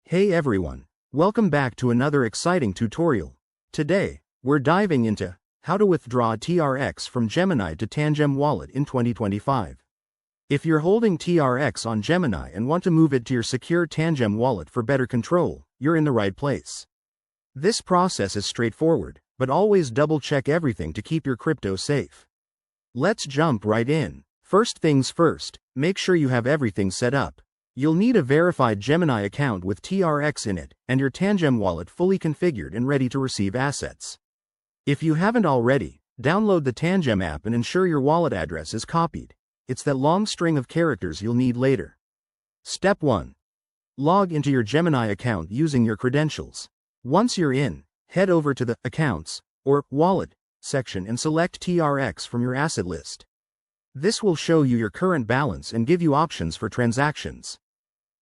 Hey everyone, welcome back to another exciting tutorial. Today, we're diving into how to withdraw TRX from Gemini to Tangem Wallet in 2025. If you're holding TRX on Gemini and want to move it to your secure Tangem Wallet for better control, you're in the right place. This process is straightforward, but always double-check everything to keep your crypto safe. Let's jump right in. First things first, make sure you have everything set up. You'll need a verified Gemini account with TRX in it, and your Tangem wallet fully configured and ready to receive assets. If you haven't already, download the Tangem app and ensure your wallet address is copied. It's that long string of characters you'll need later. Step 1. Log into your Gemini account using your credentials. Once you're in, head over to the Accounts, or Wallet, section and select TRX from your asset list. This will show you your current balance and give you options for transactions.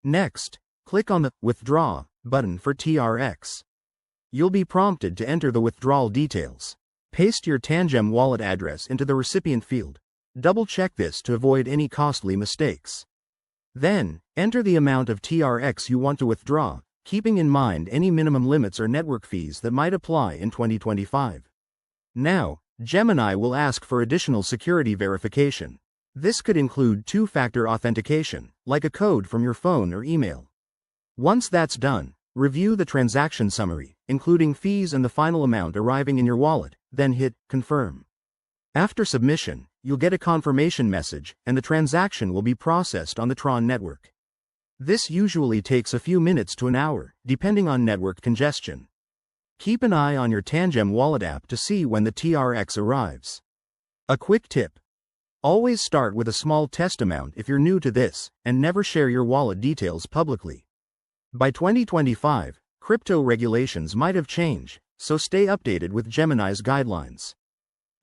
Next, click on the Withdraw button for TRX. You'll be prompted to enter the withdrawal details. Paste your Tangem wallet address into the recipient field. Double-check this to avoid any costly mistakes. Then, enter the amount of TRX you want to withdraw, keeping in mind any minimum limits or network fees that might apply in 2025. Now, Gemini will ask for additional security verification. This could include two-factor authentication, like a code from your phone or email. Once that's done, review the transaction summary, including fees and the final amount arriving in your wallet, then hit Confirm. After submission, you'll get a confirmation message, and the transaction will be processed on the Tron network. This usually takes a few minutes to an hour, depending on network congestion. Keep an eye on your Tangem wallet app to see when the TRX arrives. A quick tip. Always start with a small test amount if you're new to this, and never share your wallet details publicly. By 2025, crypto regulations might have changed, so stay updated with Gemini's guidelines.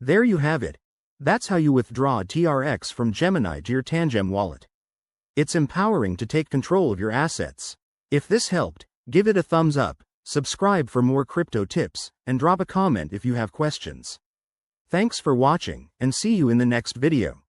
There you have it. That's how you withdraw TRX from Gemini to your Tangem wallet. It's empowering to take control of your assets. If this helped, give it a thumbs up, subscribe for more crypto tips, and drop a comment if you have questions. Thanks for watching, and see you in the next video.